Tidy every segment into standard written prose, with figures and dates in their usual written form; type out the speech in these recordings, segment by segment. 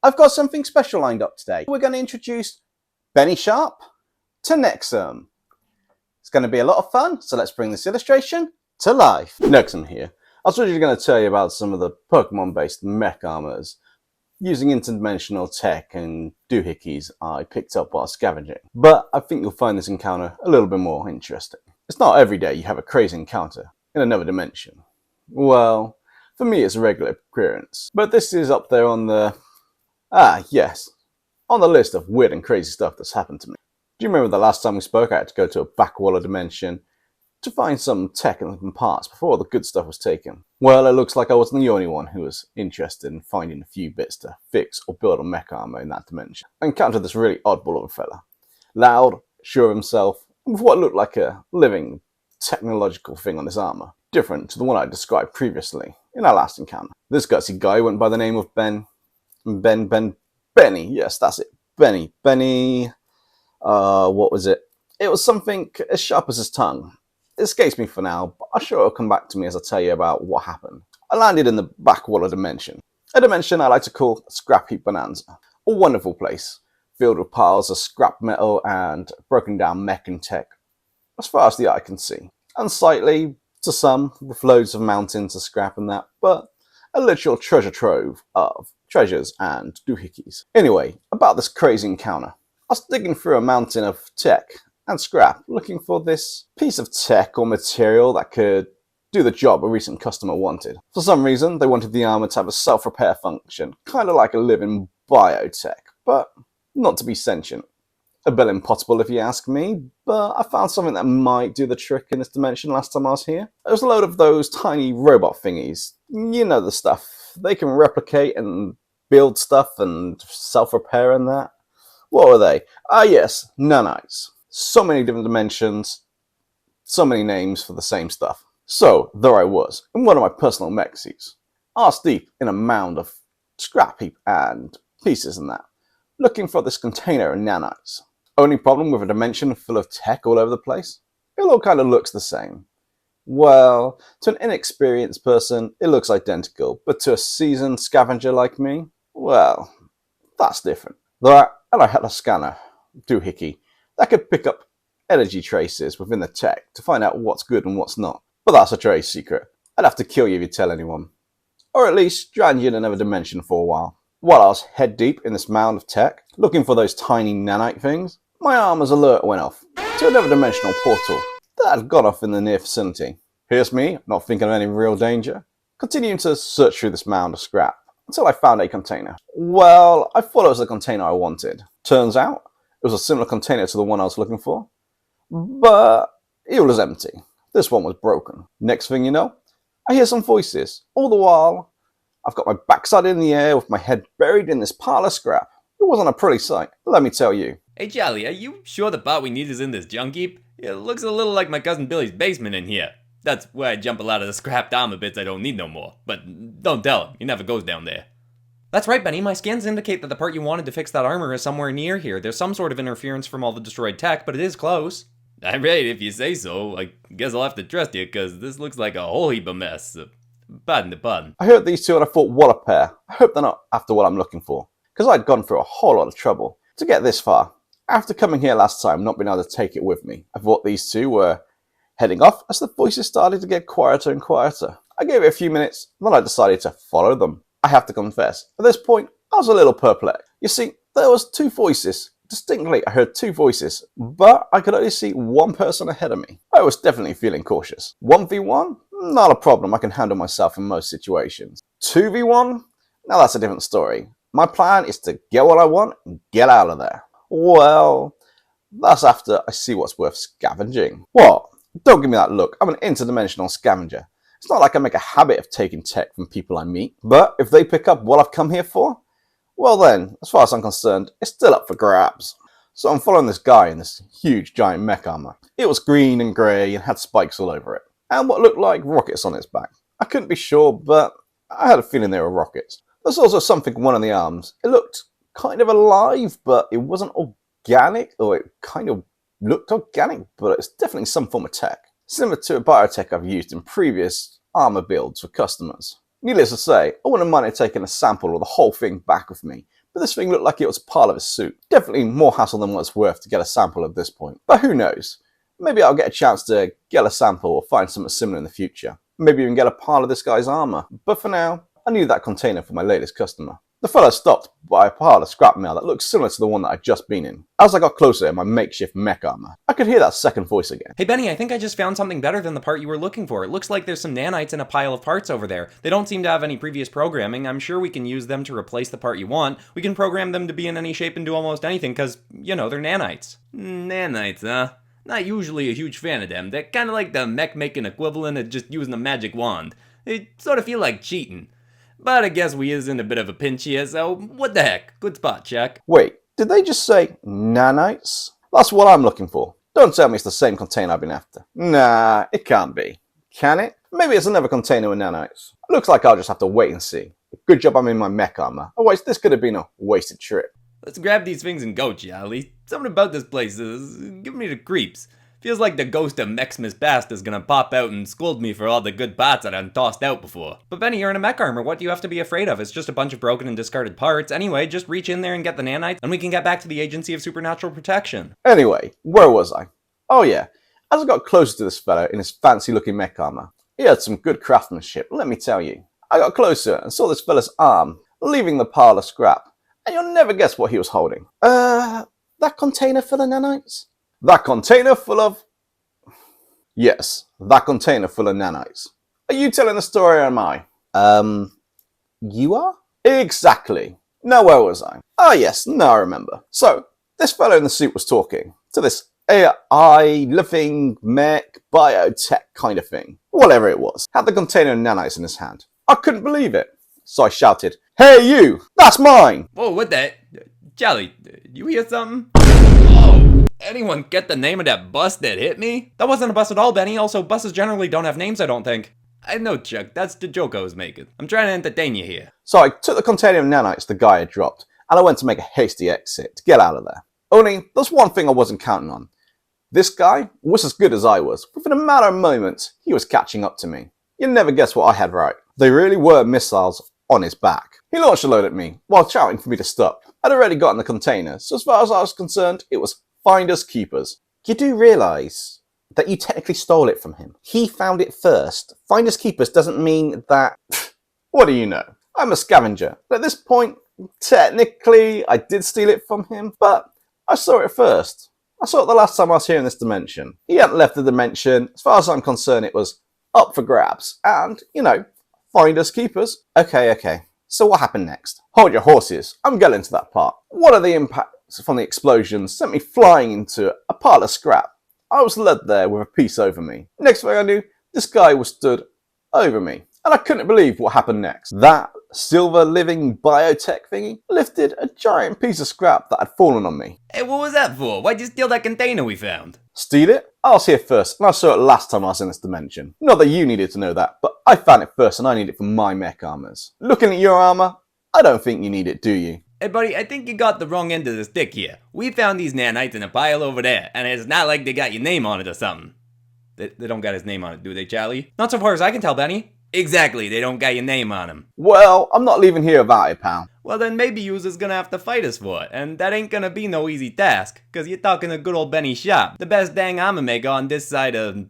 I've got something special lined up today. We're going to introduce Benny Sharp to Nexum. It's going to be a lot of fun, so let's bring this illustration to life. Nexum here. I was originally going to tell you about some of the Pokemon-based mech armors using interdimensional tech and doohickeys I picked up while scavenging. But I think you'll find this encounter a little bit more interesting. It's not every day you have a crazy encounter in another dimension. Well, for me it's a regular occurrence. But this is up there on the... yes. On the list of weird and crazy stuff that's happened to me. Do you remember the last time we spoke I had to go to a backwater dimension to find some tech and some parts before all the good stuff was taken? Well, it looks like I wasn't the only one who was interested in finding a few bits to fix or build a mech armor in that dimension. I encountered this really oddball of a fella. Loud, sure of himself, and with what looked like a living technological thing on his armor. Different to the one I described previously in our last encounter. This gutsy guy went by the name of Benny. Yes, that's it. Benny. What was it? It was something as sharp as his tongue. It escapes me for now, but I'm sure it'll come back to me as I tell you about what happened. I landed in the backwater dimension. A dimension I like to call Scrapheap bonanza. A wonderful place, filled with piles of scrap metal and broken down mech and tech, as far as the eye can see. Unsightly to some, with loads of mountains of scrap and that, but a literal treasure trove of treasures and doohickeys. Anyway, about this crazy encounter. I was digging through a mountain of tech and scrap, looking for this piece of tech or material that could do the job a recent customer wanted. For some reason, they wanted the armor to have a self-repair function, kind of like a living biotech, but not to be sentient. A bit impossible if you ask me, but I found something that might do the trick in this dimension last time I was here. There was a load of those tiny robot thingies. You know the stuff. They can replicate and build stuff and self-repair and that. What were they? Yes, nanites. So many different dimensions, so many names for the same stuff. So, there I was, in one of my personal mech suits, arse deep in a mound of scrap heap and pieces and that, looking for this container of nanites. Only problem with a dimension full of tech all over the place? It all kind of looks the same. Well, to an inexperienced person, it looks identical, but to a seasoned scavenger like me, well, that's different. And I had a scanner, doohickey, that could pick up energy traces within the tech to find out what's good and what's not. But that's a trade secret. I'd have to kill you if you tell anyone. Or at least strand you in another dimension for a while. While I was head deep in this mound of tech, looking for those tiny nanite things, my armor's alert went off to another dimensional portal that had gone off in the near vicinity. Here's me, not thinking of any real danger, continuing to search through this mound of scrap until I found a container. Well, I thought it was the container I wanted. Turns out, it was a similar container to the one I was looking for, but it was empty. This one was broken. Next thing you know, I hear some voices. All the while, I've got my backside in the air with my head buried in this pile of scrap. It wasn't a pretty sight, let me tell you. Hey Charlie, are you sure the part we need is in this junk heap? It looks a little like my cousin Billy's basement in here. That's where I jump a lot of the scrapped armor bits I don't need no more. But don't tell him, he never goes down there. That's right, Benny. My scans indicate that the part you wanted to fix that armor is somewhere near here. There's some sort of interference from all the destroyed tech, but it is close. Alright, if you say so. I guess I'll have to trust you, because this looks like a whole heap of mess. Pardon the pun. I heard these two and I thought, what a pair. I hope they're not after what I'm looking for, because I'd gone through a whole lot of trouble to get this far. After coming here last time, not being able to take it with me, I thought these two were heading off as the voices started to get quieter and quieter. I gave it a few minutes, then I decided to follow them. I have to confess, at this point, I was a little perplexed. You see, there was two voices. Distinctly, I heard two voices, but I could only see one person ahead of me. I was definitely feeling cautious. 1v1? Not a problem, I can handle myself in most situations. 2v1? Now that's a different story. My plan is to get what I want and get out of there. Well, that's after I see what's worth scavenging. What? Don't give me that look, I'm an interdimensional scavenger. It's not like I make a habit of taking tech from people I meet, but if they pick up what I've come here for, well then, as far as I'm concerned, it's still up for grabs. So I'm following this guy in this huge giant mech armor. It was green and grey and had spikes all over it, and what looked like rockets on its back. I couldn't be sure, but I had a feeling they were rockets. There's also something on one of the arms. It looked kind of alive, but it wasn't organic, or it kind of looked organic, but it's definitely some form of tech. Similar to a biotech I've used in previous armor builds for customers. Needless to say, I wouldn't mind taking a sample or the whole thing back with me, but this thing looked like it was part of his suit. Definitely more hassle than what it's worth to get a sample at this point. But who knows? Maybe I'll get a chance to get a sample or find something similar in the future. Maybe even get a part of this guy's armor. But for now, I need that container for my latest customer. The fellow stopped by a pile of scrap mail that looked similar to the one that I'd just been in. As I got closer in my makeshift mech armor, I could hear that second voice again. Hey Benny, I think I just found something better than the part you were looking for. It looks like there's some nanites in a pile of parts over there. They don't seem to have any previous programming. I'm sure we can use them to replace the part you want. We can program them to be in any shape and do almost anything, because, you know, they're nanites. Nanites, huh? Not usually a huge fan of them. They're kind of like the mech-making equivalent of just using a magic wand. They sort of feel like cheating. But I guess we is in a bit of a pinch here, so what the heck? Good spot check. Wait, did they just say nanites? That's what I'm looking for. Don't tell me it's the same container I've been after. Nah, it can't be. Can it? Maybe it's another container with nanites. Looks like I'll just have to wait and see. Good job I'm in my mech armor. Otherwise, this could have been a wasted trip. Let's grab these things and go, Charlie. Something about this place is giving me the creeps. Feels like the ghost of Maximus Bast is gonna pop out and scold me for all the good parts that I've tossed out before. But Benny, you're in a mech armor. What do you have to be afraid of? It's just a bunch of broken and discarded parts. Anyway, just reach in there and get the nanites, and we can get back to the Agency of Supernatural Protection. Anyway, where was I? Oh yeah, as I got closer to this fellow in his fancy looking mech armor, he had some good craftsmanship, let me tell you. I got closer and saw this fella's arm leaving the pile of scrap, and you'll never guess what he was holding. That container full of nanites? That container full of... Yes, that container full of nanites. Are you telling the story or am I? You are? Exactly. Now where was I? Ah yes, now I remember. So, this fellow in the suit was talking to this AI, living, mech, biotech kind of thing. Whatever it was. Had the container of nanites in his hand. I couldn't believe it. So I shouted, "Hey you! That's mine!" Whoa, what the... Charlie, you hear something? Oh, anyone get the name of that bus that hit me? That wasn't a bus at all, Benny. Also, buses generally don't have names, I don't think. I know, Chuck. That's the joke I was making. I'm trying to entertain you here. So I took the container of nanites the guy had dropped, and I went to make a hasty exit to get out of there. Only, there's one thing I wasn't counting on. This guy was as good as I was. Within a matter of moments, he was catching up to me. You'll never guess what I had right. They really were missiles on his back. He launched a load at me, while shouting for me to stop. I'd already gotten the container, so as far as I was concerned, it was finders keepers. You do realise that you technically stole it from him. He found it first. Finders keepers doesn't mean that... What do you know? I'm a scavenger. At this point, technically, I did steal it from him, but I saw it first. I saw it the last time I was here in this dimension. He hadn't left the dimension. As far as I'm concerned, it was up for grabs. And, you know, finders keepers. Okay. So what happened next? Hold your horses. I'm getting to that part. One of the impacts from the explosions sent me flying into a pile of scrap. I was led there with a piece over me. Next thing I knew, this guy was stood over me. And I couldn't believe what happened next. That silver living biotech thingy lifted a giant piece of scrap that had fallen on me. Hey, what was that for? Why'd you steal that container we found? Steal it? I was here first, and I saw it last time I was in this dimension. Not that you needed to know that, but I found it first and I need it for my mech armors. Looking at your armor, I don't think you need it, do you? Hey buddy, I think you got the wrong end of the stick here. We found these nanites in a pile over there, and it's not like they got your name on it or something. They don't got his name on it, do they, Charlie? Not so far as I can tell, Benny. Exactly, they don't got your name on them. Well, I'm not leaving here without it, pal. Well then maybe yous is gonna have to fight us for it, and that ain't gonna be no easy task, cause you're talking to good old Benny Shop, the best dang armor maker on this side of...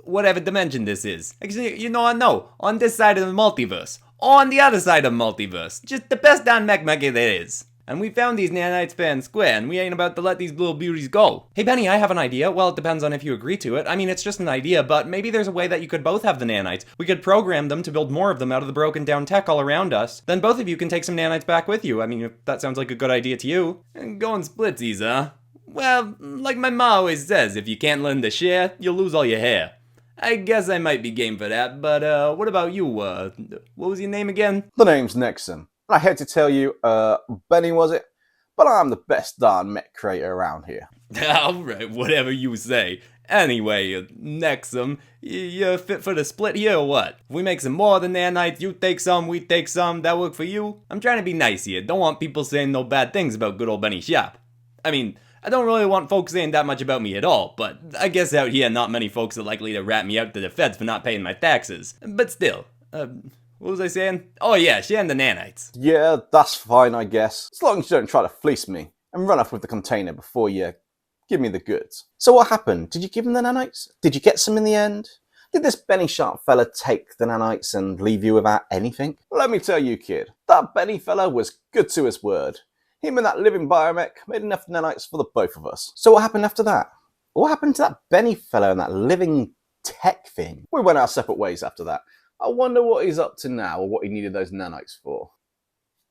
whatever dimension this is. Actually, you know what, no, on this side of the multiverse. On the other side of the multiverse. Just the best damn mech maker there is. And we found these nanites fair and square, and we ain't about to let these little beauties go. Hey Benny, I have an idea. Well, it depends on if you agree to it. I mean, it's just an idea, but maybe there's a way that you could both have the nanites. We could program them to build more of them out of the broken down tech all around us. Then both of you can take some nanites back with you. I mean, if that sounds like a good idea to you. And going splitsies, huh? Well, like my ma always says, if you can't learn to share, you'll lose all your hair. I guess I might be game for that, but what about you? What was your name again? The name's Nexum. I hate to tell you, Benny was it? But I'm the best darn mech creator around here. Alright, whatever you say. Anyway, Nexum, you fit for the split here or what? If we make some more than nanites, you take some, we take some, that work for you? I'm trying to be nice here, don't want people saying no bad things about good old Benny Shop. I mean, I don't really want folks saying that much about me at all, but I guess out here not many folks are likely to rat me out to the feds for not paying my taxes. But still, What was I saying? Oh yeah, she and the nanites. Yeah, that's fine, I guess. As long as you don't try to fleece me and run off with the container before you give me the goods. So what happened? Did you give him the nanites? Did you get some in the end? Did this Benny Sharp fella take the nanites and leave you without anything? Let me tell you, kid, that Benny fella was good to his word. Him and that living bio-mech made enough nanites for the both of us. So what happened after that? What happened to that Benny fella and that living tech thing? We went our separate ways after that. I wonder what he's up to now or what he needed those nanites for.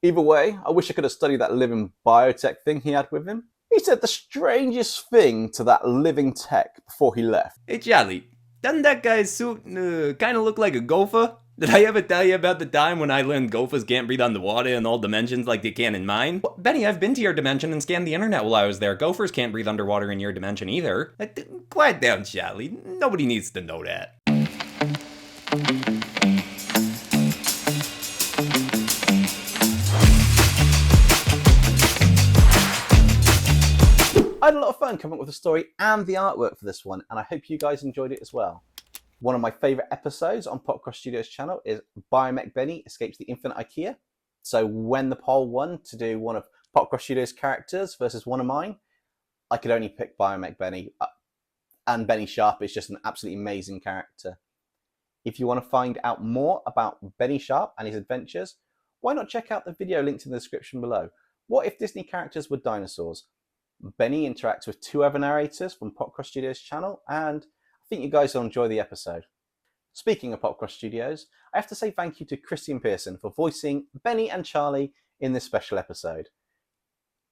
Either way, I wish I could have studied that living biotech thing he had with him. He said the strangest thing to that living tech before he left. Hey Charlie, doesn't that guy's suit kind of look like a gopher? Did I ever tell you about the time when I learned gophers can't breathe underwater in all dimensions like they can in mine? Well, Benny, I've been to your dimension and scanned the internet while I was there. Gophers can't breathe underwater in your dimension either. Quiet down, Charlie. Nobody needs to know that. I had a lot of fun coming up with the story and the artwork for this one, and I hope you guys enjoyed it as well. One of my favourite episodes on Popcross Studios channel is bio-mech Benny Escapes the Infinite IKEA. So when the poll won to do one of Popcross Studios characters versus one of mine, I could only pick bio-mech Benny. And Benny Sharp is just an absolutely amazing character. If you want to find out more about Benny Sharp and his adventures, why not check out the video linked in the description below. What if Disney characters were dinosaurs? Benny interacts with two other narrators from Popcross Studios channel, and I think you guys will enjoy the episode. Speaking of Popcross Studios, I have to say thank you to Christian Pearson for voicing Benny and Charlie in this special episode.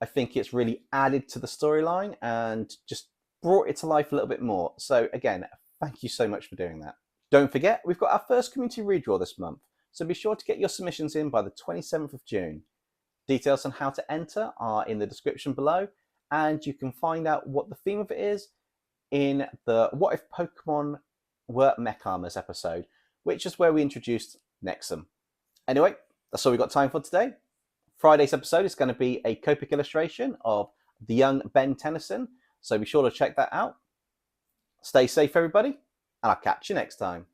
I think it's really added to the storyline and just brought it to life a little bit more. So again, thank you so much for doing that. Don't forget, we've got our first community redraw this month, so be sure to get your submissions in by the 27th of June. Details on how to enter are in the description below, and you can find out what the theme of it is in the What If Pokemon Were Mech Armors episode, which is where we introduced Nexum. Anyway, that's all we've got time for today. Friday's episode is going to be a Copic illustration of the young Ben Tennyson, so be sure to check that out. Stay safe, everybody, and I'll catch you next time.